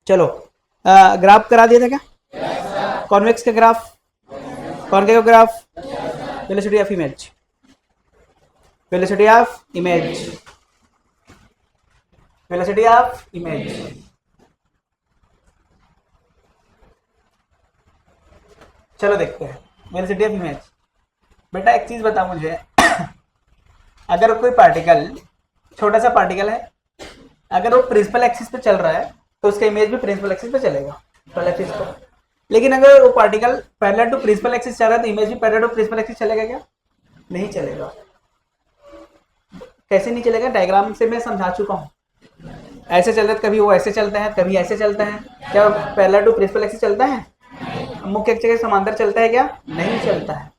चलो ग्राफ करा दिया था क्या? कॉन्वेक्स का graph, concave graph, velocity of image, velocity of image, velocity of image. चलो देखते हैं वेलोसिटी ऑफ इमेज। बेटा एक चीज बता मुझे, अगर कोई पार्टिकल, छोटा सा पार्टिकल है, अगर वो प्रिंसिपल एक्सिस पे चल रहा है तो उसका इमेज भी प्रिंसिपल एक्सिस पे चलेगा, प्रिंसिपल एक्सिस पे। लेकिन अगर वो particle parallel to principal axis चल रहा है तो इमेज भी पैरेलल टू प्रिंसिपल एक्सिस चलेगा क्या? नहीं चलेगा। कैसे नहीं चलेगा? डायग्राम से मैं समझा चुका हूँ। ऐसे चलता है, कभी वो ऐसे चलता है, कभी ऐसे चलता है। क्या पैरेलल टू प्रिंसिपल एक्सिस चलता है? मुख्य अक्ष के समांतर चलता है क्या? नहीं चलता है।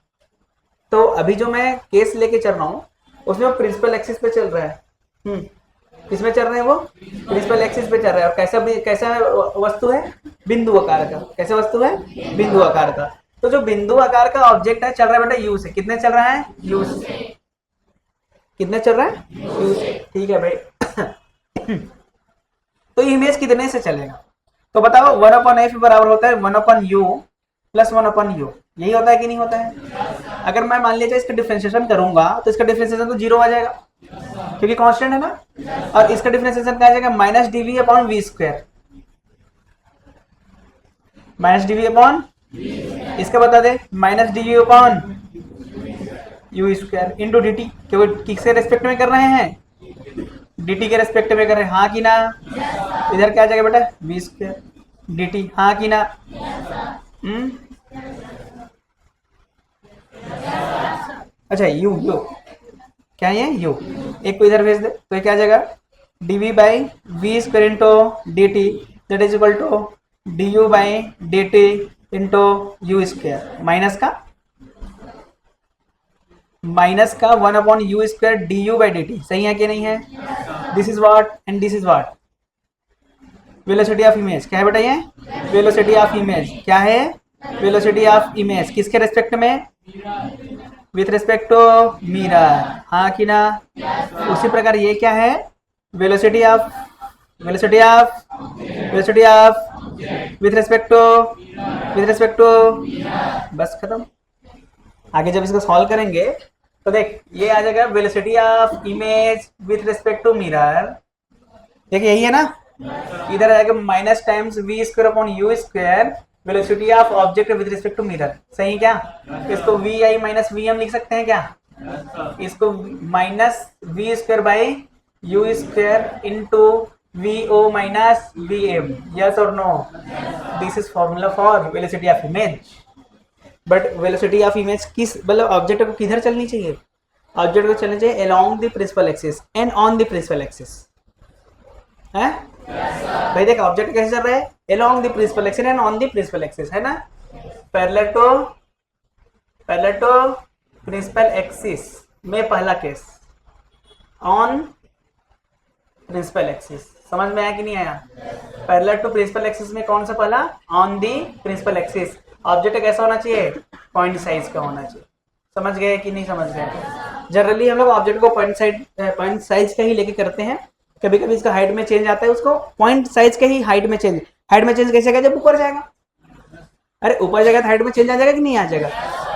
तो अभी जो मैं केस लेके चल रहा हूँ उसमें वो प्रिंसिपल एक्सिस पे चल रहा है। किसमें चल रहे हैं वो? प्रिंसिपल एक्सिस पे चल रहा है। और कैसा वस्तु है? बिंदु आकार का। कैसे वस्तु है? बिंदु आकार का। तो जो बिंदु आकार का ऑब्जेक्ट है चल रहा है बेटा यू से। कितने चल रहा है? यू से। कितने चल रहा है? यू से। ठीक है भाई। तो इमेज कितने से चलेगा? तो बताओ 1/f बराबर होता है 1/u प्लस 1/u। यही होता है कि नहीं होता है? अगर मैं मान लीजिए इसका डिफरेंशिएशन करूंगा तो इसका डिफरेंशिएशन तो 0 आ जाएगा क्योंकि कांस्टेंट है ना। और इसका डिफरेंशिएशन क्या आ जाएगा? Minus D V upon V square, minus D V upon, इसका बता दे, minus D V upon you square into D T. क्योंकि किसके रेस्पेक्ट में कर रहे हैं? डी टी के रेस्पेक्ट में कर रहे हैं, हाँ कि ना? इधर क्या आ जाएगा बेटा? वी स्क्वायर डी टी, हाँ कि ना? अच्छा यू, यू क्या है? यू। एक को इधर भेज दे तो ये क्या आ जाएगा? D v by v square into D T that is equal to d you by D t into u square. Minus का 1/u square d you by D t. सही है कि नहीं है? This is what and this is what? Velocity of image. क्या है बेटा ये? Velocity of image. क्या है? Velocity of image. किसके रेस्पेक्ट में? विथ रेस्पेक्ट टू मिरर, हाँ कि ना? उसी प्रकार ये क्या है? Velocity of, velocity of, velocity of with respect to, with respect to, बस खत्म। आगे जब इसको सॉल्व करेंगे तो देख ये आ जाएगा velocity of image with respect to mirror. देखिए यही है ना? इधर आएगा minus times we square upon you square velocity of object with respect to mirror. सही क्या? इसको V I minus we M लिख सकते हैं क्या? इसको minus we square by U square into V O minus we M. Yes और no? This is formula for velocity of image. But velocity of image किस, मतलब ऑब्जेक्ट को किधर चलनी चाहिए? ऑब्जेक्ट को चलनी चाहिए along the principal axis and on the principal axis. है भाई देख ऑब्जेक्ट कैसे चल रहा है? Along the principal axis and on the principal axis, है ना? पैरेलल टू प्रिंसिपल एक्सिस में पहला केस, ऑन प्रिंसिपल एक्सिस। समझ में आया कि नहीं आया? पैरेलल टू प्रिंसिपल एक्सिस में कौन सा पहला? On the principal axis. Object कैसा होना चाहिए? पॉइंट साइज का होना चाहिए। समझ गए कि नहीं समझ गए? जनरली हम लोग ऑब्जेक्ट को पॉइंट साइज का ही लेके करते हैं। कभी कभी इसका हाइट में चेंज आता है, उसको पॉइंट साइज के ही हाइट में चेंज कैसे आएगा? जब ऊपर जाएगा। अरे ऊपर जाएगा तो हाइट में चेंज आ जाएगा कि नहीं आ जाएगा?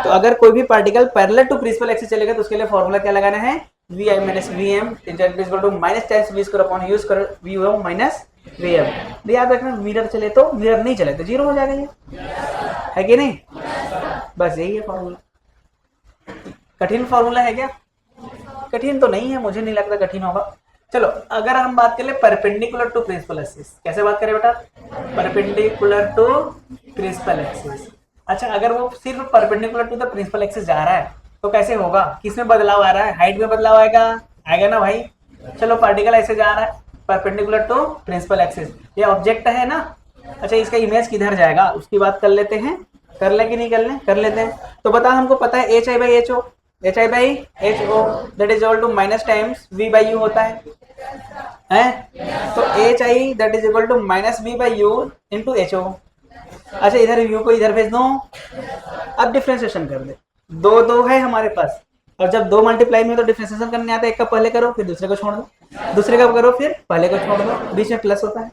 तो अगर कोई भी particle parallel to principal axis चलेगा तो उसके लिए फॉर्मूला क्या लगाना है? V I minus we m equal to minus times we square upon you square v O minus we m. याद रखना मिरर चले तो, मिरर नहीं चले तो जीरो हो जाएगा। ये है कि नहीं? बस यही है फॉर्मूला। कठिन फॉर्मूला है क्या? कठिन तो नहीं है, मुझे नहीं लगता कठिन होगा। चलो अगर हम बात करें परपेंडिकुलर टू प्रिंसिपल एक्सिस, कैसे बात करें बेटा? Perpendicular to principal axis. अच्छा अगर वो सिर्फ perpendicular to the principal axis जा रहा है तो कैसे होगा? किसमें बदलाव आ रहा है? हाइट में बदलाव आएगा ना भाई? चलो पार्टिकल ऐसे जा रहा है परपेंडिकुलर टू प्रिंसिपल एक्सिस, ये ऑब्जेक्ट है ना? अच्छा इसका इमेज किधर जाएगा उसकी बात कर लेते हैं। कर ले कि नहीं कर ले? कर लेते हैं। तो बता, हमको पता है h I by H o, h I by H O that is equal to minus times v by u होता है। तो H i that is equal to minus v by u into H o. अच्छा इधर you को इधर भेज दो, अब डिफ्रेंसिएशन कर दे। दो है हमारे पास, और जब दो मल्टीप्लाई में तो डिफ्रेंसिएशन करने आता है, एक का पहले करो फिर दूसरे को छोड़ दो, दूसरे का करो फिर पहले को छोड़ दो, बीच में प्लस होता है।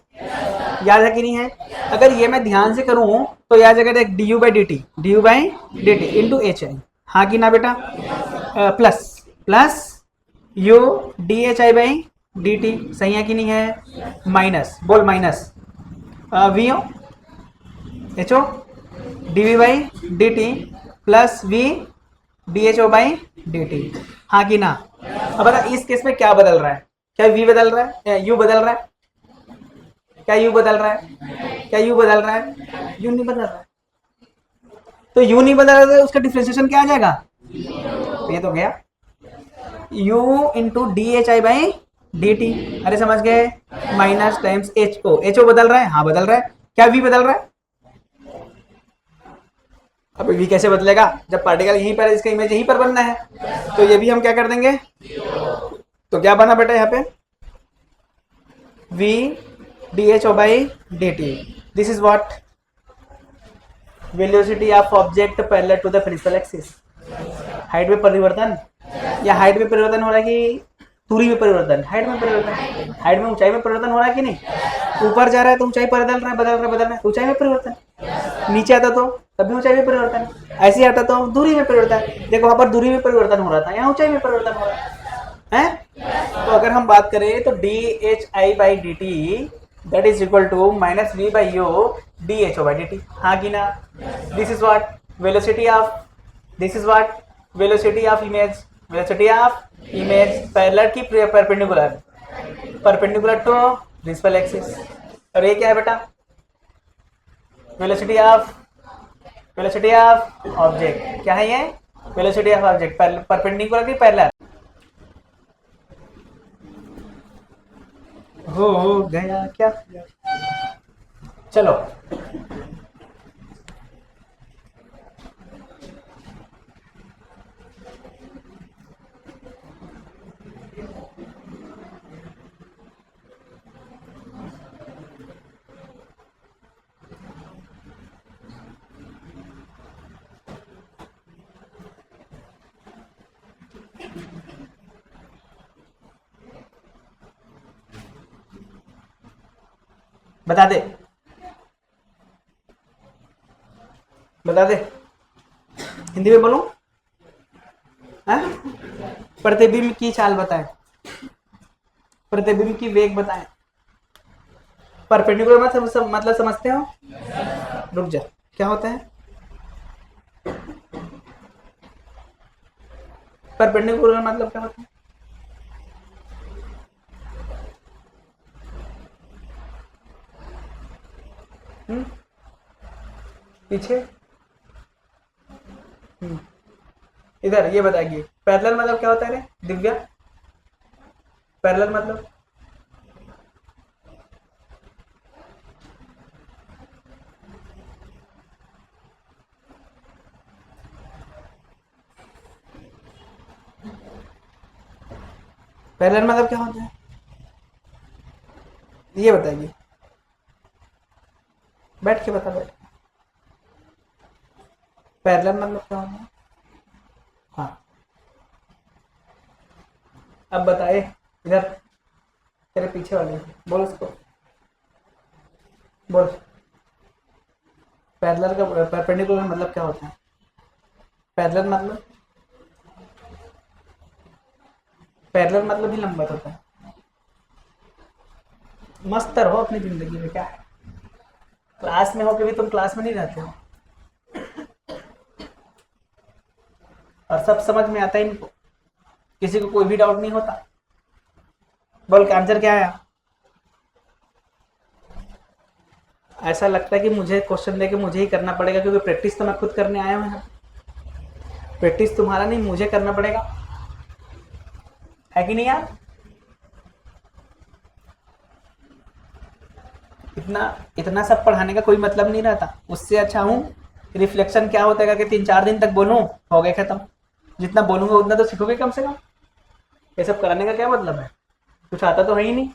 याद है कि नहीं है? अगर ये मैं ध्यान से करूं तो याद जगह देख d you by D t into H i, हाँ कि ना बेटा? Plus plus u d H I by D t, सही है कि नहीं है? माइनस, बोल minus v o h o d v by D t plus v D H O by D t, हाँ कि ना? अब बता इस केस में क्या बदल रहा है? क्या v बदल रहा है? u बदल रहा है? क्या u बदल रहा है? क्या u बदल रहा है? u नहीं बदल रहा है। तो u नहीं बदल रहा है, उसका डिफरेंशिएशन क्या आ जाएगा? तो ये तो गया u into D H I by D T, अरे समझ गए? माइनस टाइम्स एच ओ बदल रहा है? हाँ बदल रहा है। क्या v बदल रहा है? अब v कैसे बदलेगा जब पार्टिकल यहीं पर है, इसका इमेज यहीं पर बनना है, तो ये भी हम क्या कर देंगे? तो क्या बना बेटा यहाँ पे? v d H O by D t, this is what? Velocity of object parallel to the principal axis. Height में परिवर्तन, या हाइट में परिवर्तन हो रहा है कि दूरी में परिवर्तन? हाइट में परिवर्तन। हाइट में ऊंचाई में परिवर्तन हो रहा है कि नहीं? ऊपर जा रहा है तो ऊंचाई बदल रहा है, बदल रहा है, ऊंचाई में परिवर्तन। नीचे आता तो तभी ऊंचाई में परिवर्तन, ऐसे आता तो दूरी में परिवर्तन। देखो वहां पर दूरी में परिवर्तन हो रहा था, यहाँ ऊंचाई में परिवर्तन हो रहा है। तो अगर हम बात करें तो d H I by D T that is equal to minus v by u d H O by D t, हाँ कि ना? This is what? Velocity of, this is what? Velocity of image, velocity of image parallel की perpendicular to principal axis. और ये क्या है बेटा? Velocity of object. क्या है ये? वेलोसिटी ऑफ ऑब्जेक्ट परपेंडिकुलर की पैरेलल। हो गया क्या? चलो बता दे, बता दे, हिंदी में बोलूं? प्रतिबिंब की चाल बताएं, प्रतिबिंब की वेग बताएं। परपेंडिकुलर मतलब समझते हो? रुक जा, क्या होता है परपेंडिकुलर? मतलब क्या होता है? पीछे इधर ये बताइए, पैरेलल मतलब क्या होता है रे दिव्या? पैरेलल मतलब पैरेलल मतलब क्या होता है ये बताइए, बैठ के बता, बैठ। पैरेलल मतलब क्या होता है? हाँ अब बताए, इधर तेरे पीछे वाले बोल, उसको बोल। पैरेलल का परपेंडिकुलर मतलब क्या होता है? पैरेलल मतलब ही लंबवत होता है। मस्त रहो अपनी जिंदगी में, क्या है? क्लास में हो के भी तुम क्लास में नहीं रहते हो, और सब समझ में आता है इनको, किसी को कोई भी डाउट नहीं होता। बोल के आंसर क्या आया? ऐसा लगता है कि मुझे क्वेश्चन देके मुझे ही करना पड़ेगा, क्योंकि प्रैक्टिस तो मैं खुद करने आया हूं। प्रैक्टिस तुम्हारा नहीं, मुझे करना पड़ेगा, है कि नहीं यार? इतना सब पढ़ाने का कोई मतलब नहीं रहता। उससे अच्छा हूँ रिफ्लेक्शन क्या होता है कि 3-4 दिन तक बोलूं, हो गए खत्म। जितना बोलूंगा उतना तो सीखोगे कम से कम। ये सब कराने का क्या मतलब है? कुछ आता तो है ही नहीं।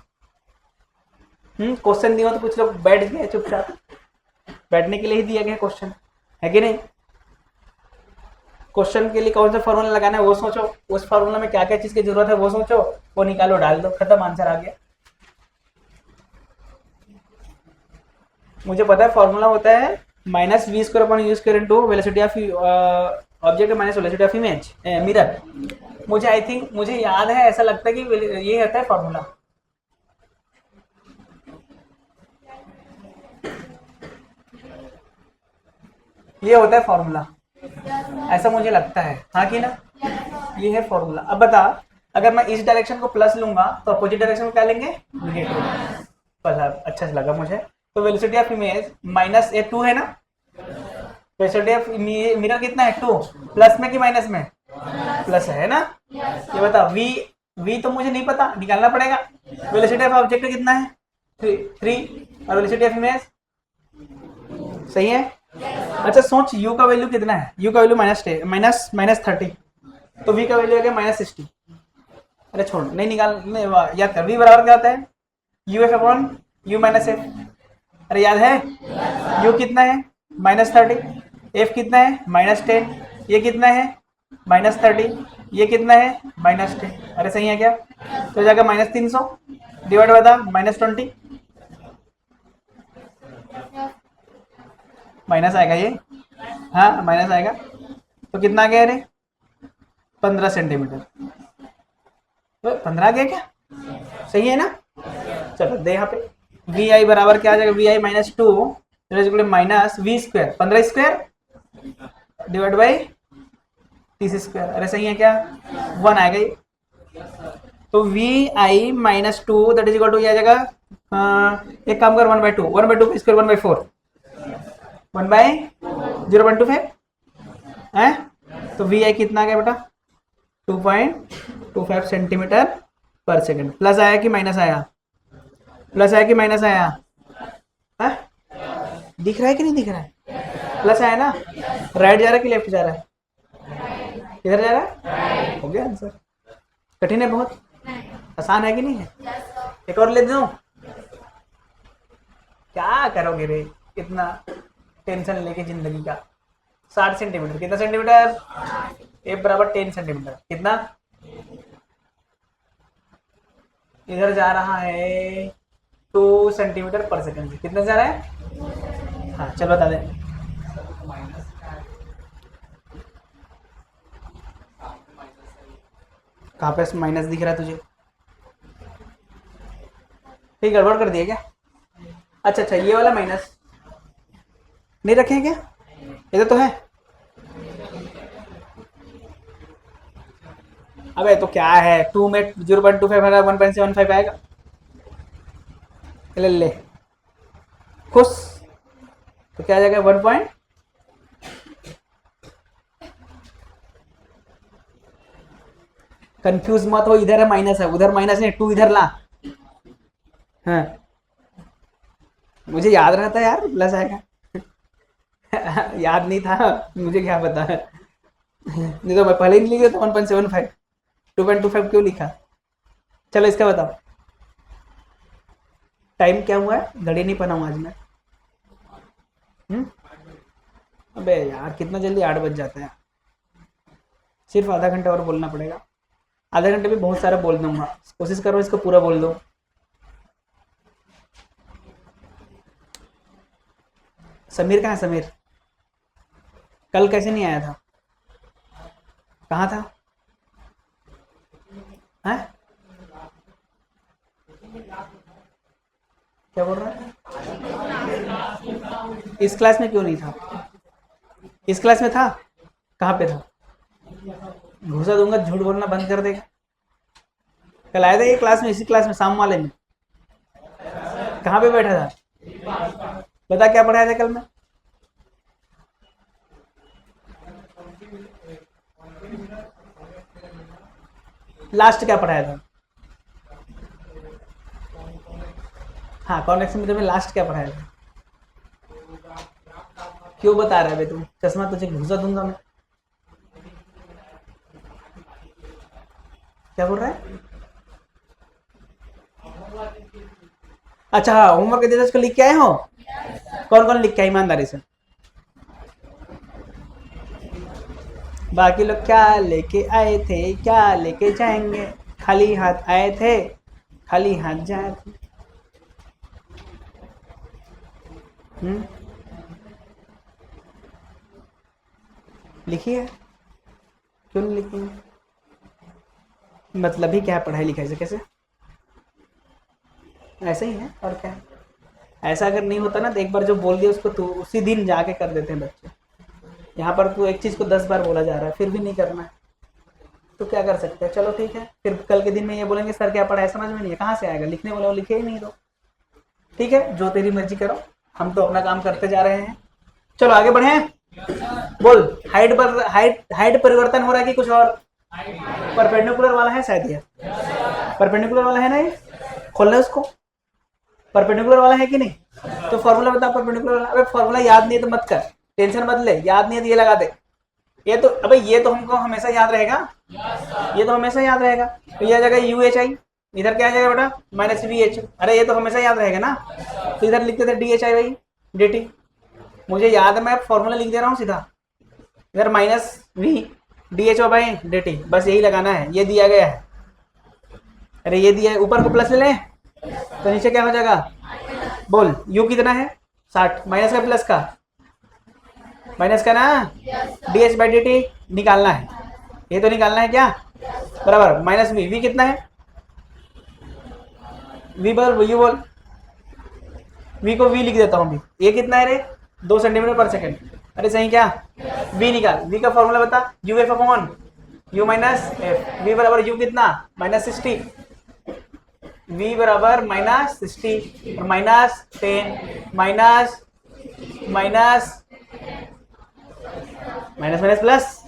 क्वेश्चन दिया तो कुछ लोग बैठ गए चुपचाप, बैठने के लिए ही दिया गया क्वेश्चन, है कि नहीं? क्वेश्चन के लिए कौन सा फॉर्मूला लगाना है वो सोचो, उस फॉर्मूला में क्या क्या चीज की जरूरत है वो सोचो, वो निकालो, डाल दो, खत्म, आंसर आ गया। मुझे पता है फॉर्मूला होता है minus we square upon you square into velocity of object minus velocity of image mirror. मुझे आई थिंक मुझे याद है, ऐसा लगता है कि ये होता है फॉर्मूला। ये होता है फॉर्मूला, ऐसा मुझे लगता है, हाँ कि ना? ये है फॉर्मूला। अब बता, अगर मैं इस डायरेक्शन को प्लस लूंगा तो अपोजिट डायरेक्शन को क्या लेंगे? नेगेटिव। बस अच्छा लगा मुझे। तो वेलोसिटी ऑफ इमेज माइनस ए 2 है ना, वेलोसिटी ऑफ मिरर कितना है? 2। प्लस में कि माइनस में? प्लस है ना। ये बता वी, वी तो मुझे नहीं पता, निकालना पड़ेगा। वेलोसिटी ऑफ ऑब्जेक्ट कितना है? 3 और वेलोसिटी ऑफ इमेज सही है। अच्छा सोच, u का वैल्यू कितना है? u का वैल्यू माइनस 30, तो v का वैल्यू आ गया -60। अरे छोड़, नहीं निकाल, याद कर, v बराबर क्या होता है? uf upon u minus F. अरे याद है, u कितना है? -30, f कितना है? -10, ये कितना है? -30, ये कितना है? -10। अरे सही है क्या? तो जाएगा -300 डिवाइड बता -20, माइनस आएगा ये, हाँ माइनस आएगा। तो कितना आ गया? अरे 15 सेंटीमीटर। तो 15 आ गया क्या? सही है ना? चलो दे यहाँ पे वी आई बराबर क्या आ जाएगा? V i -2 minus we square 15 square divide by 30 square. अरे सही है क्या? 1 आएगा ये। तो v i -2 that is equal to, ये आ जाएगा, एक काम कर, 1/2, 1/2 का स्क्वायर 1/4, 1/0.25 है। तो वी आई कितना आ गया बेटा? 2.25 सेंटीमीटर पर सेकंड। प्लस आया कि माइनस आया? प्लस आया कि माइनस आया? है? दिख रहा है कि नहीं दिख रहा है? प्लस आया ना। राइट जा रहा है कि लेफ्ट जा रहा है? किधर जा रहा है? हो गया आंसर। कठिन है बहुत? आसान है कि नहीं है? एक और ले दूं? क्या करोगे रे इतना टेंशन लेके जिंदगी का? 60 सेंटीमीटर। कितना सेंटीमीटर? ए बराबर 10 सेंटीमीटर। कितना? इधर जा रहा है 2 सेंटीमीटर पर सेकंड। कितना जा रहा है? हाँ चल बता दे। कहाँ पे माइनस दिख रहा है तुझे? ठीक, गड़बड़ कर दिया क्या? अच्छा, ये वाला माइनस नहीं रखे क्या? इधर तो है। अबे तो क्या है, 2 में 0.25 है, 1.75 आएगा। ले खुश। तो क्या आ जाएगा? 1 कंफ्यूज मत हो, इधर है माइनस है, उधर माइनस नहीं, 2 इधर ला। हाँ मुझे याद रहता है यार, प्लस आएगा। याद नहीं था, मुझे क्या पता है। नहीं तो मैं पहले ही नहीं लिखा था 1.75, 2.25 क्यों लिखा? चलो इसका बताओ, टाइम क्या हुआ है? घड़ी नहीं पहना हूँ आज मैं। अबे यार कितना जल्दी 8 बज जाता है। सिर्फ आधा घंटा और बोलना पड़ेगा। आधे घंटे में बहुत सारा बोल दूंगा, कोशिश करो इसको पूरा बोल दो। समीर कहाँ है? समीर कल कैसे नहीं आया था? कहाँ था? है? क्या बोल रहा है? इस क्लास में क्यों नहीं था? इस क्लास में था? कहाँ पे था? घुसा दूंगा, झूठ बोलना बंद कर देगा। कल आया था ये क्लास में, इसी क्लास में, शाम वाले में। कहाँ पे बैठा था? बता क्या पढ़ाया था कल में? लास्ट क्या पढ़ाया था? हाँ कॉन्वेक्शन मीटर में लास्ट क्या पढ़ाया था? क्यों बता रहे बे तुम? चश्मा तुझे घुसा दूंगा मैं। क्या बोल रहा है? अच्छा होमवर्क के उसको लिख के आए हो? कौन कौन लिख के आए ईमानदारी से? बाकी लोग क्या लेके आए थे, क्या लेके जाएंगे? खाली हाथ आए थे, खाली हाथ जाए थे। लिखी है, क्यों नहीं लिखी है? मतलब ही क्या है पढ़ाई लिखाई से? कैसे ऐसे ही है और क्या है? ऐसा अगर नहीं होता ना तो एक बार जो बोल दिया उसको तो उसी दिन जाके कर देते हैं बच्चे। यहाँ पर तू एक चीज़ को 10 बार बोला जा रहा है फिर भी नहीं करना है तो क्या कर सकते हैं? चलो ठीक है, फिर कल के दिन में ये बोलेंगे सर क्या पढ़ा है, समझ में नहीं है, कहाँ से आएगा? लिखने वाला वो लिखे ही नहीं तो ठीक है, जो तेरी मर्जी करो, हम तो अपना काम करते जा रहे हैं। चलो आगे बढ़े। बोल, हाइट पर हाइट परिवर्तन हो रहा है कि कुछ और? परपेंडिकुलर वाला है शायद, ये परपेंडिकुलर वाला है ना, ये खोल ले उसको। परपेंडिकुलर वाला है कि नहीं? तो फॉर्मूला बता परपेंडिकुलर वाला। अबे फॉर्मूला याद नहीं है तो मत कर, टेंशन मत ले, याद नहीं है तो ये लगा दे। ये तो अबे ये तो हमको हमेशा याद रहेगा, ये तो हमेशा याद रहेगा। तो ये आ जाएगा यू एच आई, इधर क्या आ जाएगा बेटा? Minus V H. अरे ये तो हमेशा याद रहेगा ना, तो इधर लिखते थे डी एच आई भाई डी टी। मुझे याद है, मैं फॉर्मूला लिख दे रहा हूँ सीधा, इधर minus v D H O by D t, बस यही लगाना है, ये दिया गया है। अरे ये दिया है, ऊपर को प्लस ले लें तो नीचे क्या हो जाएगा? बोल, यू कितना है? 60, माइनस का प्लस का? माइनस का ना, D H by D T निकालना है, ये तो निकालना है क्या? बराबर माइनस वी, वी कितना है? वी बोल, यू बोल, वी को वी लिख देता हूँ, ये कितना है रे? 2 सेंटीमीटर पर सेकेंड। अरे सही क्या? वी निकाल, वी का फॉर्मूला बता, u f upon u minus f. V बराबर यू कितना? माइनस 60, वी बराबर माइनस 60 और minus 10 minus minus minus minus plus,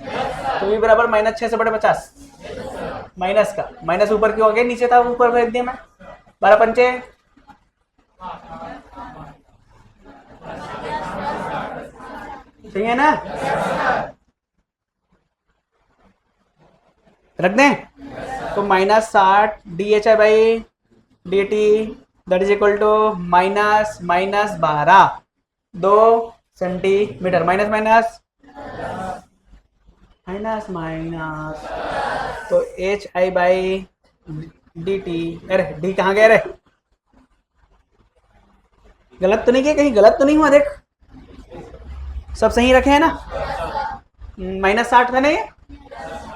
तो वी बराबर माइनस 6/50। माइनस का माइनस ऊपर क्यों आ गया? नीचे था, ऊपर भेज दिया मैं। 12 पंचे सही है ना? रख दें तो minus 60 D H I by D T that is equal to minus minus 12 2 centimetre, minus minus minus minus, तो H I by D T. अरे डी कहाँ गया रे? गलत तो नहीं किया? कहीं गलत तो नहीं हुआ? देख सब सही रखे हैं ना? माइनस 60 था ना ये,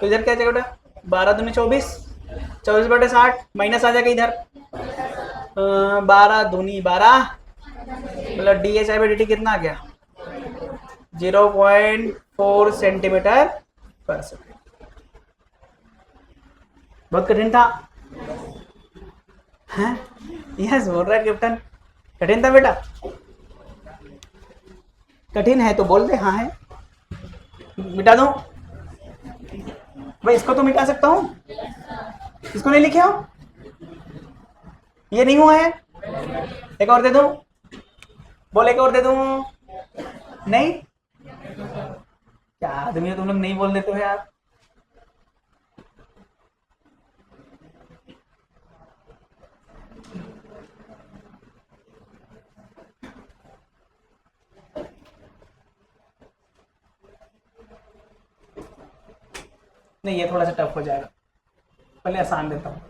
तो इधर क्या जाएगा बेटा? 12 दूनी 24, 24/60 माइनस आ जाएगा इधर 12 दूनी 12, मतलब D H I by D T कितना आ गया? 0.4 सेंटीमीटर पर सेकेंड। बहुत कठिन था हैं? यस बोल रहा है कैप्टन, कठिन था बेटा। कठिन है तो बोल दे हाँ है, मिटा दूं भाई? इसको तो मिटा सकता हूँ, इसको नहीं लिखे हो? ये नहीं हुआ है, एक और दे दूं? बोल एक और दे दूं? नहीं, क्या आदमी हो तुम लोग, नहीं बोल देते हो यार। नहीं ये थोड़ा सा टफ हो जाएगा, पहले आसान देता हूँ।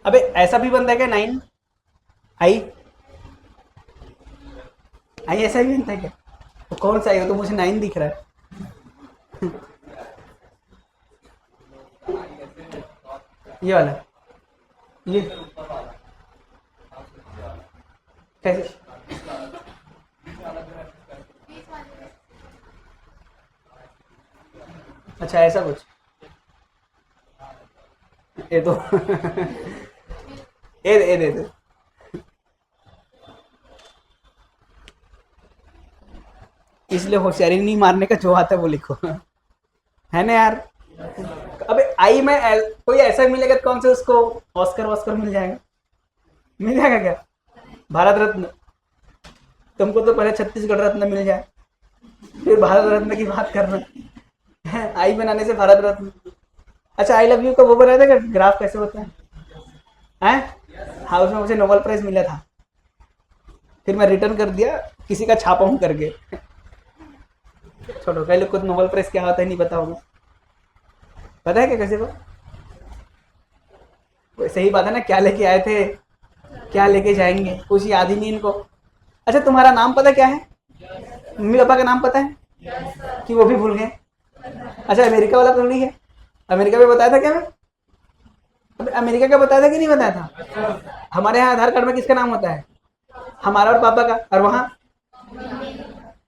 अबे ऐसा भी बनता है क्या? 9 आई आई ऐसा भी बनता है क्या? तो कौन सा आई हो? तो मुझे 9 दिख रहा है। ये वाला, ये कैसे? अच्छा ऐसा कुछ, ये तो ए दे दे। इसलिए होशियारी नहीं मारने का, जो आता है वो लिखो, है ना यार? अबे आई में कोई ऐसा मिलेगा कौन से उसको ऑस्कर वॉस्कर मिल जाएगा? मिल जाएगा क्या? भारत रत्न? तुमको तो पहले छत्तीसगढ़ रत्न मिल जाए, फिर भारत रत्न की बात करना। आई बनाने से भारत रत्न। अच्छा, आई लव यू का वो बनाया था क्या, ग्राफ कैसे होता है हैं? हाँ, उसमें मुझे नोबेल प्राइज मिला था, फिर मैं रिटर्न कर दिया किसी का छापा हूँ करके। छोड़ो, कई लोग को नोबेल प्राइज क्या होता है नहीं पता होगा। पता है क्या कैसे को? सही बात है ना, क्या लेके आए थे, क्या लेके जाएंगे, कुछ याद ही नहीं इनको। अच्छा, तुम्हारा नाम पता क्या है? मम्मी पापा का नाम पता है कि वो भी भूल गए? अच्छा, अमेरिका वाला तो नहीं है? अमेरिका में बताया था क्या मैं? अबे, अमेरिका का बताया था कि नहीं बताया था? हमारे यहाँ आधार कार्ड में किसका नाम होता है? हमारा और पापा का। और वहाँ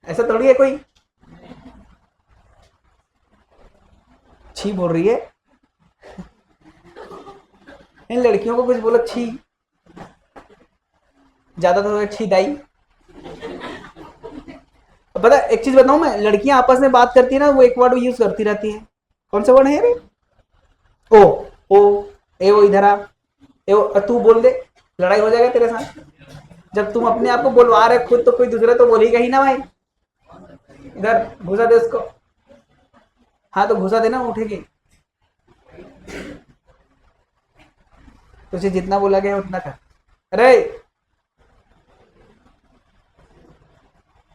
ऐसा थोड़ी है कोई। छी बोल रही है, इन लड़कियों को कुछ बोलो छी, ज्यादा तो छी दाई। पता है, एक चीज बताऊं मैं, लड़कियां आपस में बात करती है ना, वो एक वर्ड यूज करती रहती है। कौन सा वर्ड है रे? ओ। ओ। ए वो इधर आ। ए वो, तू बोल दे, लड़ाई हो जाएगा तेरे साथ। जब तुम अपने आप को बोलवा रहे खुद, तो कोई दूसरा तो बोलेगा ही ना भाई। इधर घुसा दे उसको। हाँ तो घुसा देना, उठेगी। तुझे जितना बोला गया उतना कर। अरे,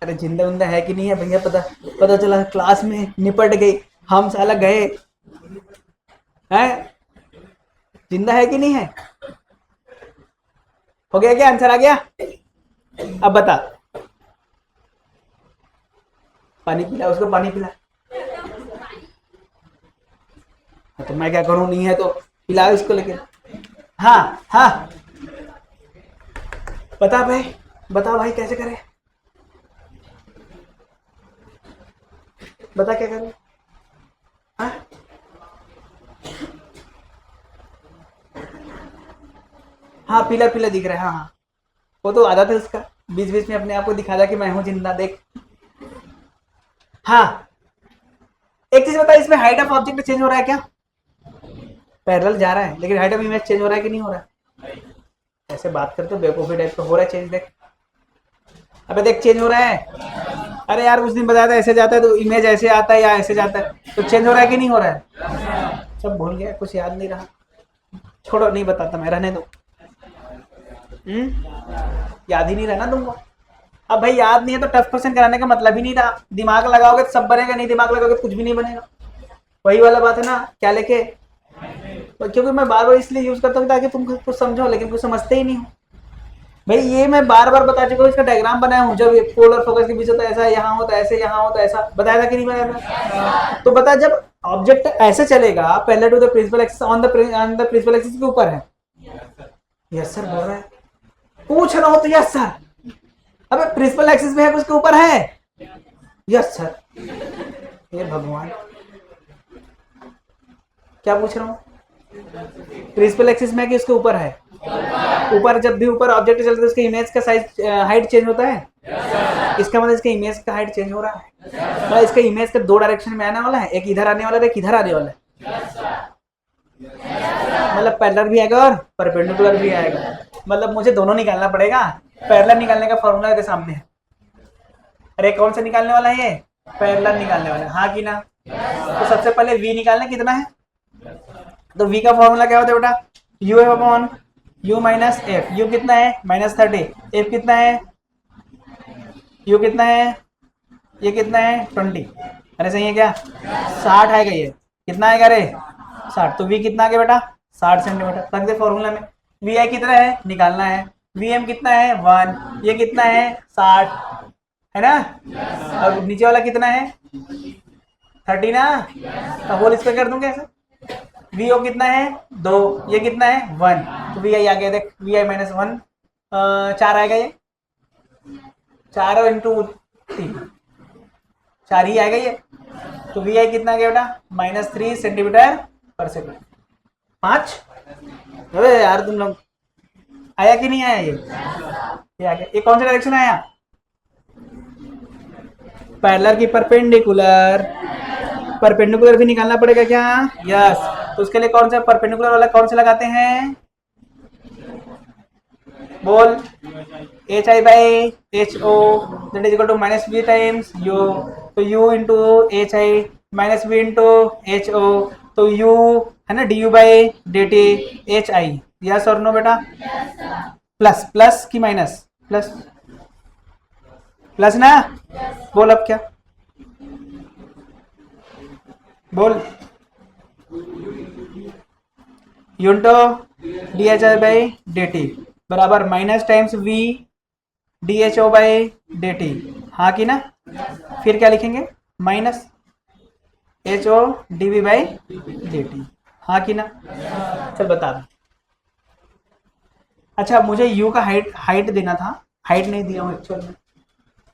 अरे जिंदा उंदा है कि नहीं है भैया, पता पता चला क्लास में निपट गई, हम साला गए हैं। जिंदा है कि नहीं है? हो गया क्या, आंसर आ गया? अब बता। पानी पिला उसको, पानी पिला। तो मैं क्या करूं, नहीं है तो पिला उसको लेके। हाँ हाँ, बता भाई, बता भाई कैसे करें, बता क्या करें। हाँ हाँ, पीला पीला दिख रहा है, हाँ हाँ। वो तो आदत है उसका, बीच बीच में अपने आप को दिखा था कि मैं हूँ जिंदा, देख। हाँ, एक चीज बता, इसमें हाइट ऑफ ऑब्जेक्ट चेंज हो रहा है क्या? पैरेलल जा रहा है, लेकिन हाइट ऑफ इमेज चेंज हो रहा है कि नहीं हो रहा है? ऐसे बात करते हो बेवकूफी टाइप का, हो रहा है चेंज, देख। अबे देख, चेंज हो रहा है। अरे यार, उस दिन बताया था ऐसे जाता है तो इमेज ऐसे आता है या ऐसे जाता है, तो चेंज हो रहा है कि नहीं हो रहा है? सब भूल गया, कुछ याद नहीं रहा। छोड़ो, नहीं बताता मैं, रहने दो। याद ही नहीं रहना तुमको। अब भाई याद नहीं है तो टफ क्वेश्चन कराने का मतलब ही नहीं रहा। दिमाग लगाओगे तो सब बनेगा, नहीं दिमाग लगाओगे तो कुछ भी नहीं बनेगा। वही वाला बात है ना, क्या लेके। तो क्योंकि मैं बार बार इसलिए यूज करता हूँ ताकि तुम कुछ समझो, लेकिन कुछ समझते ही नहीं हो। भाई ये मैं बार बार बता चुका हूँ, इसका डायग्राम बनाया हूँ, जब पोलर फोकस के बीच होता है ऐसा, यहाँ होता है ऐसे, यहाँ होता है ऐसा, बताया था कि नहीं बताया था? तो बता, जब ऑब्जेक्ट ऐसे चलेगा, पहले to the principal axis on the principal axis के ऊपर है। यस सर बोल रहा है, पूछ रहा हूँ तो यस सर। अबे प्रिंसिपल एक्सिस में है, उसके ऊपर है। Yes sir. ये भगवान, क्या पूछ रहा हूँ? प्रिंसिपल एक्सिस में है कि उसके ऊपर है? ऊपर। जब भी ऊपर ऑब्जेक्ट चलता है उसके इमेज का साइज हाइट चेंज होता है। इसका मतलब इसका इमेज का हाइट चेंज हो रहा है। तो इसका इमेज का दो डायरेक्शन में आने वाला है, एक इधर आने वाला है, एक इधर आने वाला है। मतलब पैरेलल भी आएगा और परपेंडिकुलर भी आएगा। मतलब मुझे दोनों निकालना पड़ेगा। पैरेलल निकालने का फॉर्मूला मेरे सामने है। अरे कौन सा निकालने वाला है ये? पैरेलल निकालने वाला है, हाँ कि ना? तो सबसे पहले v निकालना, कितना है? तो v का फॉर्मूला क्या होता है बेटा? You f upon u minus F. You कितना है? -30। एफ कितना है? यू कितना है? ये कितना है? 20। अरे सही है क्या? 60 आएगा ये। कितना आएगा रे? 60। तो v कितना आ गया बेटा? 60 सेंटीमीटर। रख दे फॉर्मूला में। वी आई कितना है निकालना है। वी एम कितना है? 1। ये कितना है? 60 है ना? और नीचे वाला कितना है? 30 ना? तो होल स्क्वायर कर दूंगा ऐसा। वी ओ कितना है? 2। ये कितना है? 1। तो वी आई आ गया, देख, वी आई -1 4 आएगा ये। 4 इंटू 3 4 ही आएगा ये। तो वी आई कितना आ गया बेटा? -3 सेंटीमीटर पर सेकंड। 5। अरे यार तुम लोग, आया कि नहीं आया ये आ गया। ये कौन सा डायरेक्शन आया? पैरेलल की परपेंडिकुलर। परपेंडिकुलर भी निकालना पड़ेगा क्या? यस। तो उसके लिए कौन सा परपेंडिकुलर वाला कौन सा लगाते हैं? बोल। H I by H O that is equal to minus B times you, तो U into H I minus B into H O, तो यू है ना D you by D T H I, yes और no बेटा? Plus plus की minus? Plus plus ना? बोल अब क्या बोल? U into D H I by D T बराबर minus times V D H O by D t, हाँ कि ना? फिर क्या लिखेंगे? Minus h o d v by D t, हाँ कि ना? चल बता दो। अच्छा मुझे यू का हाइट हाइट देना था, हाइट नहीं दिया हूँ एक्चुअल में,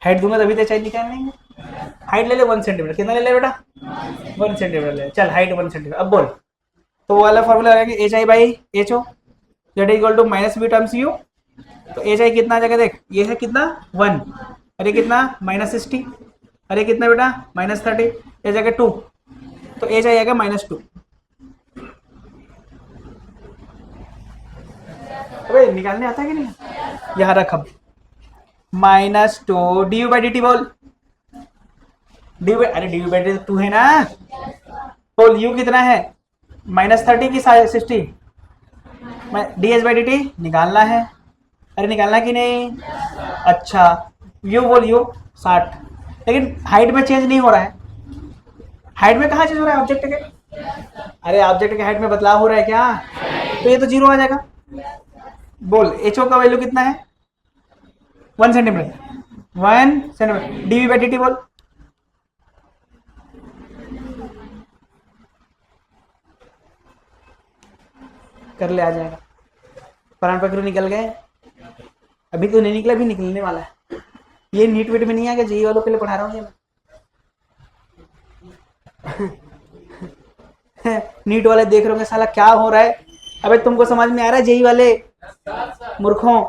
हाइट दूंगा तभी तो चाहिए निकाल लेंगे। हाइट ले ले 1 सेंटीमीटर, कितना ले ले बेटा? 1 सेंटीमीटर ले, चल हाइट 1 सेंटीमीटर। अब बोल, तो वो वाला फॉर्मूला लगाएंगे h I by H O that is equal to minus B times you, तो एच आई कितना आ जाएगा देख, ये है कितना 1, अरे कितना -60, अरे कितना बेटा -30, ये जगह 2, तो एच आई आएगा -2। अबे निकालने आता है कि नहीं? यहाँ रख अब -2 D you by D t, बोल डी बाई, अरे डी यू बाई डी 2 है ना, बोल यू कितना है -30 की 60, D H by D T निकालना है, अरे निकालना कि नहीं? अच्छा यू बोल यू 60, लेकिन हाइट में चेंज नहीं हो रहा है, हाइट में कहाँ चेंज हो रहा है ऑब्जेक्ट के? अरे ऑब्जेक्ट के हाइट में बदलाव हो रहा है क्या? तो ये तो 0 आ जाएगा। बोल एच ओ का वैल्यू कितना है? 1 centimetre, 1 centimetre d v by D t बोल, कर ले आ जाएगा। प्राण पकड़ निकल गए, अभी तो नहीं निकला, अभी निकलने वाला है। ये नीट वेट में नहीं आ गया, जेई वालों के लिए पढ़ा रहा हूँ ये मैं। नीट वाले देख रहे होंगे साला क्या हो रहा है, अबे तुमको समझ में आ रहा है जेई वाले मूर्खों?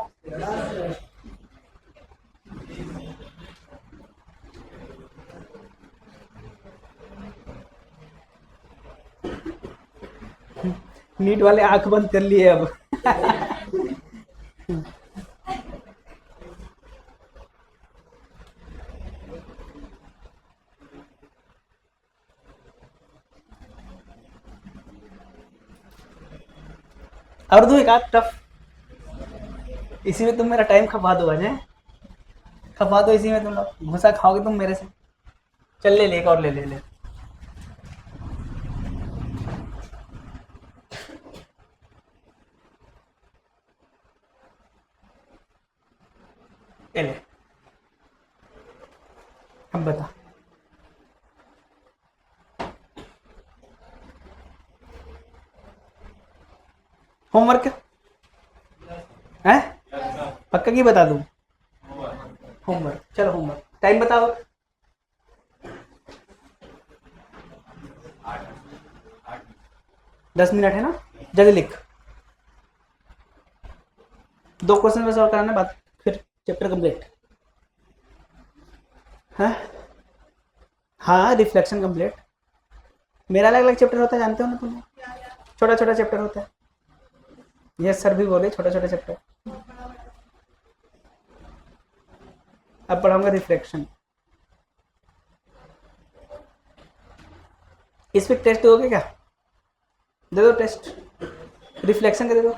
नीट वाले आंख बंद कर लिए अब। और दो एक आध टफ, इसी में तुम मेरा टाइम खपा दो, अजय खपा दो, इसी में तुम लोग भूसा खाओगे तुम मेरे से। चल ले, एक और ले ले ले। ले ले, अब बता। होमवर्क है पक्का की बता दूं? होमवर्क, चलो होमवर्क टाइम बताओ। 10 मिनट है ना, जल्दी लिख। 2 क्वेश्चन में सॉल्व कराने बाद फिर चैप्टर कंप्लीट। हाँ हाँ रिफ्लेक्शन कंप्लीट। मेरा अलग अलग चैप्टर होता है, जानते हो ना तुम, छोटा छोटा चैप्टर होता है। ये सर भी बोले छोटा छोटा चैप्टर। अब पढ़ाऊंगा रिफ्लेक्शन। इस पे टेस्ट दोगे क्या? दे दो टेस्ट, रिफ्लेक्शन का दे दो।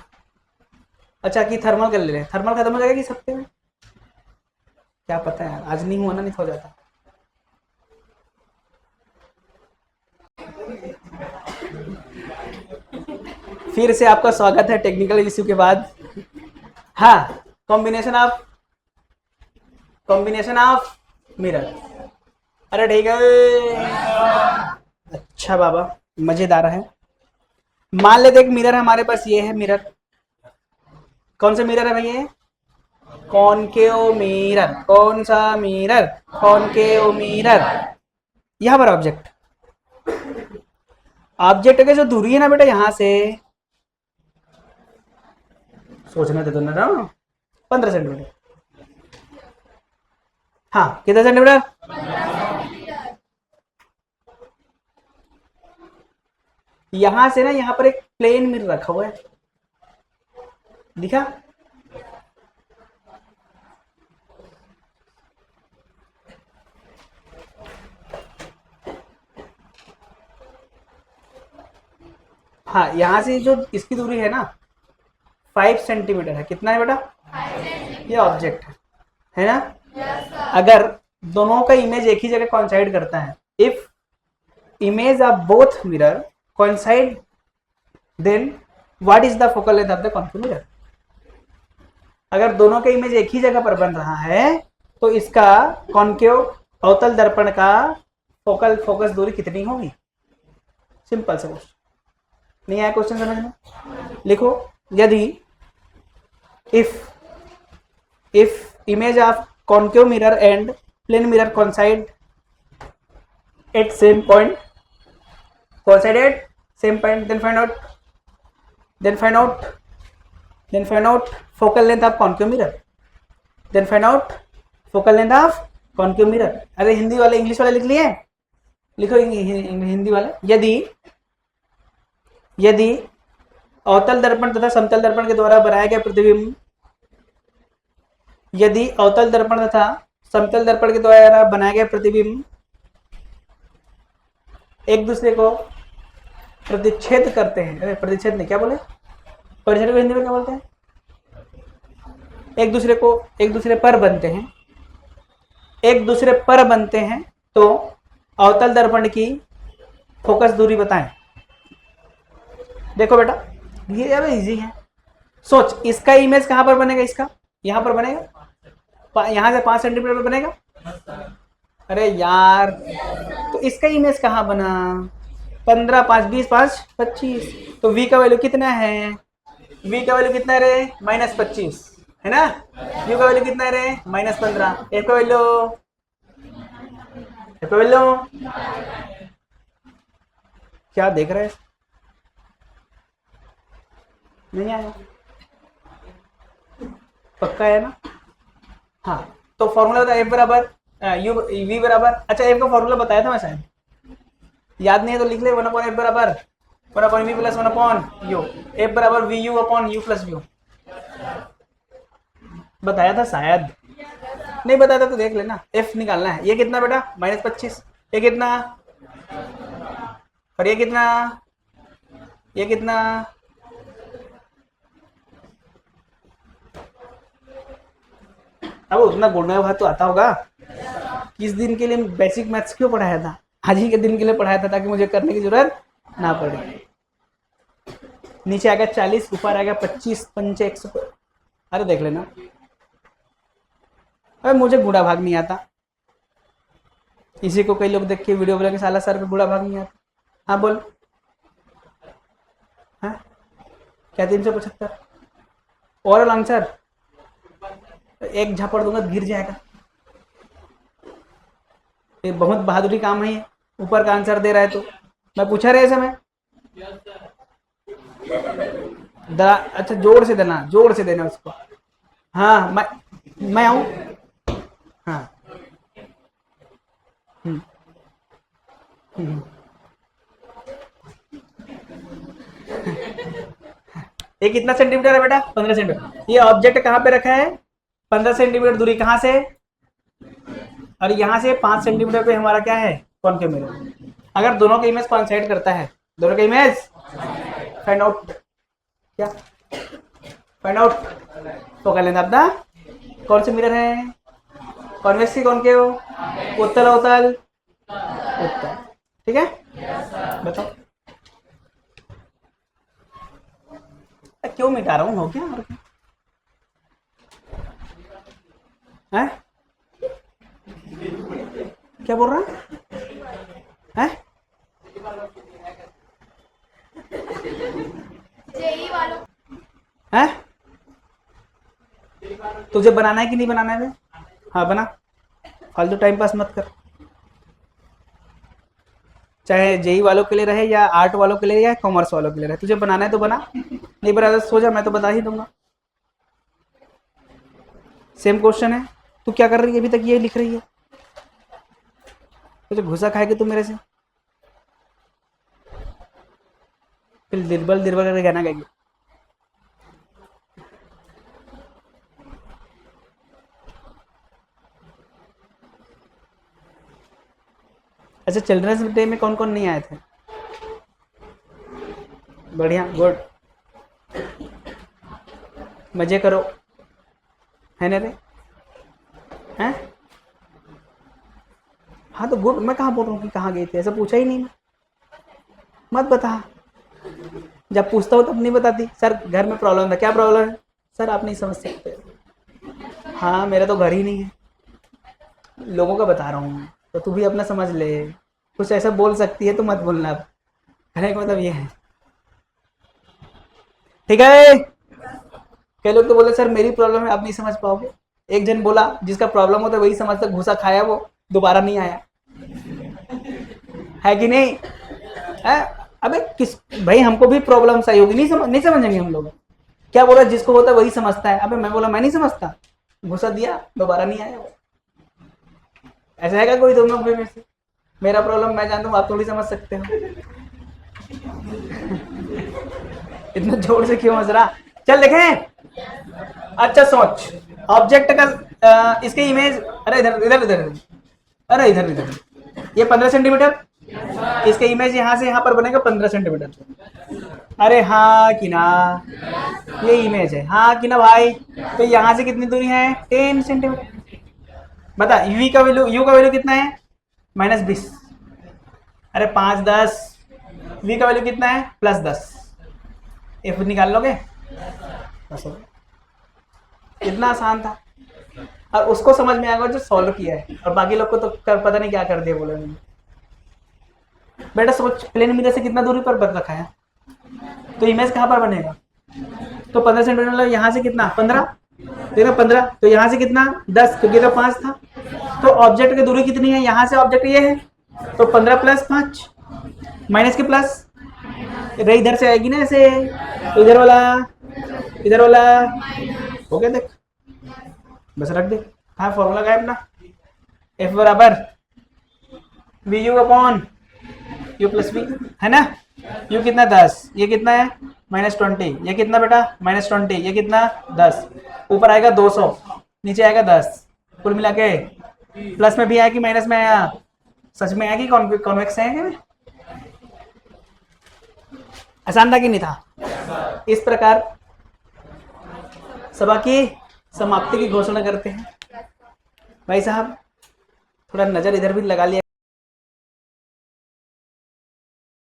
अच्छा कि थर्मल कर ले रहे, थर्मल खत्म हो जाएगा कि सप्ते में? क्या पता है, आज नहीं हुआ ना, नहीं हो जाता। फिर से आपका स्वागत है टेक्निकल इश्यू के बाद। हाँ कॉम्बिनेशन ऑफ मिरर, अरे ठीक है। अच्छा बाबा मजेदार है। मान ले देख मिरर हमारे पास ये है मिरर, कौन सा मिरर है भाई ये? कॉनकेव मिरर, कौन सा मिरर? Concave mirror. यहां पर ऑब्जेक्ट, ऑब्जेक्ट की जो दूरी है ना बेटा यहां से, सोचना दे दो ना, 15 सेंटीमीटर। हाँ कितना सेंटीमीटर? यहां से ना यहां पर एक प्लेन मिरर रखा हुआ है, दिखा? हाँ, यहाँ से जो इसकी दूरी है ना 5 सेंटीमीटर है। कितना है बेटा? ये ऑब्जेक्ट है ना? अगर दोनों का इमेज एक ही जगह कॉन्साइड करता है, if image of both mirror coincide, then what is the focal length of the concave mirror? अगर दोनों का इमेज एक ही जगह पर बन रहा है तो इसका कॉन्केव अवतल दर्पण का फोकस दूरी कितनी होगी? सिंपल सा क्वेश्चन। नहीं आया क्वेश्चन समझ में? लिखो, यदि if image of concave mirror and plane mirror coincide at same point, then find out focal length of concave mirror, then find out focal length of concave mirror। अरे हिंदी वाले English वाले लिख लिए? लिखो हिंदी वाले। यदि अवतल दर्पण तथा समतल दर्पण के द्वारा बनाया गया प्रतिबिंब, यदि अवतल दर्पण तथा समतल दर्पण के द्वारा बनाया गया प्रतिबिंब एक दूसरे को प्रतिच्छेद करते हैं, अरे प्रतिच्छेद नहीं, क्या बोले? परिच्छेद को हिंदी में क्या बोलते हैं? एक दूसरे पर बनते हैं, तो अवतल दर्पण की फोकस दूरी बताएं। देखो बेटा, ये यार इजी है। सोच, इसका इमेज कहां पर बनेगा? इसका यहां पर बनेगा, यहां से 5 सेंटीमीटर पर बनेगा। अरे यार, तो इसका इमेज कहां बना? 15, 5, 20, 5, 25। तो v का वैल्यू कितना है? v का वैल्यू कितना है रे? -25 है ना? u का वैल्यू कितना है रे? -15। f का वैल्यू क्या देख रहे हैं? नहीं आया? पक्का है ना? हाँ, तो फॉर्मूला बता, f बराबर v बराबर, अच्छा f का फॉर्मूला बताया था मैं शायद, याद नहीं है तो लिख ले। 1/f बराबर 1/v प्लस 1/u, f बराबर vu upon u plus v। बताया था शायद, नहीं बताया था तो देख लेना। f निकालना है। ये कितना बेटा? -25। ये कितना? और ये कितना? ये कितना? अब उतना गुणा भाग तो आता होगा। किस दिन के लिए बेसिक मैथ्स क्यों पढ़ाया था? आज ही के दिन के लिए पढ़ाया था, ताकि मुझे करने की जरूरत ना पड़े। नीचे आ गया 40, ऊपर आ गया 25, 5 100। अरे देख लेना। अरे मुझे गुणा भाग नहीं आता। इसी को कई लोग देख के वीडियो बोले कि साला सर को गुणा भाग नहीं आता। हाँ बोल। हाँ क्या? 375 ओवरऑल आंसर। एक झापड़ दूंगा गिर जाएगा। ये बहुत बहादुरी काम है ये, ऊपर का आंसर दे रहा है। तो मैं पूछा रहे समय अच्छा जोर से देना उसको। हाँ मैं आऊं। हाँ ये कितना सेंटीमीटर है बेटा? 15 सेंटीमीटर। ये ऑब्जेक्ट कहाँ पे रखा है? 15 सेंटीमीटर दूरी कहाँ से? और यहाँ से 5 सेंटीमीटर पे हमारा क्या है? Concave mirror. अगर दोनों का इमेज कॉन्साइड करता है, दोनों का इमेज फाइंड आउट, क्या find out focal length of the कौन से मिरर है? कॉन्वेक्स की कॉन्केव, उत्तल अवतल उत्तल। ठीक है, बताओ क्यों मिटा रहा हूँ? हो क्या? और है? क्या बोल रहा है? है? तुझे बनाना है कि नहीं बनाना है? हाँ बना, फालतू टाइम पास मत कर। चाहे जेई वालों के लिए रहे या आर्ट वालों के लिए या कॉमर्स वालों के लिए रहे, तुझे बनाना है तो बना, नहीं बना तो सो जा, मैं तो बता ही दूंगा। सेम क्वेश्चन है। तू क्या कर रही है? अभी तक ये लिख रही है। तुझे घुसा खाएगी तू मेरे से, फिर दिलबल करके गाना गाएगी। अच्छा, चिल्ड्रंस डे में कौन कौन नहीं आए थे? बढ़िया, गुड, मजे करो, है ना रे? हैं? हाँ तो गुड, मैं कहाँ बोल रहा हूँ कि कहाँ गई थी, ऐसा पूछा ही नहीं मैं। मत बता, जब पूछता हूँ तब नहीं बताती। सर घर में प्रॉब्लम था, क्या प्रॉब्लम है? सर आप नहीं समझ सकते। हाँ मेरा तो घर ही नहीं है, लोगों का बता रहा हूँ, तो तू भी अपना समझ ले। कुछ ऐसा बोल सकती है तो मत बोलना अब। कहने का मतलब ये है, ठीक है? कई लोग तो बोले सर मेरी प्रॉब्लम है, आप नहीं समझ पाओगे। एक जन बोला जिसका प्रॉब्लम होता है वही समझता, घुसा खाया वो दोबारा नहीं आया, है कि नहीं? है? अबे किस भाई, हमको भी प्रॉब्लम सही होगी, नहीं समझेंगे हम लोग? क्या बोला, जिसको होता है वही समझता है। अबे मैं बोला मैं नहीं समझता, घुसा दिया दोबारा नहीं आया वो। ऐसा है क्या कोई तुम लोग में से? मेरा प्रॉब्लम मैं जानता हूँ, आप थोड़ी समझ सकते हो। इतना जोर से क्यों हंस रहा? चल देखें, अच्छा सोच, ऑब्जेक्ट का इसके इमेज, अरे इधर इधर इधर, अरे इधर इधर, ये 15 सेंटीमीटर, इसके इमेज यहाँ से यहाँ पर बनेगा 15 सेंटीमीटर। अरे हाँ कि ना, ये इमेज है, हाँ कि ना भाई? तो यहाँ से कितनी दूरी है? 10 सेंटीमीटर। बता यू का वैल्यू कितना है? -20। अरे 5 10, वी का वैल्यू कितना है? +10। एफ निकाल लोगे? बस हो गया। इतना आसान था, और उसको समझ में आएगा जो सॉल्व किया है, और बाकी लोग को तो पता नहीं क्या कर दिया बोले मैंने। बेटा सोच, प्लेन मिरर से कितना दूरी पर बन रखा है, तो इमेज कहाँ पर बनेगा? तो 15 सेंटीमीटर मतलब यहाँ से कितना? 15, देखो 15, तो यहाँ से कितना? 10, क्योंकि तो 5 था। तो ऑब्जेक्ट की दूरी कितनी है? यहाँ से ऑब्जेक्ट ये है, तो 15 + 5 माइनस के प्लस, रे इधर से आएगी ना ऐसे, तो इधर वाला हो गया, देख बस रख दे। हाँ फॉर्मूला का है अपना, एफ बराबर v u upon u plus v, है ना? यू कितना? 10, ये कितना है? -20, ये कितना बेटा? -20, ये कितना? 10, ऊपर आएगा 200, नीचे आएगा 10, कुल मिला के प्लस में भी आया कि माइनस में आया? सच में आया कि कॉन्वेक्स है क्या? आसान था कि नहीं था? इस प्रकार सभा की समाप्ति की घोषणा करते हैं। भाई साहब थोड़ा नजर इधर भी लगा लिया।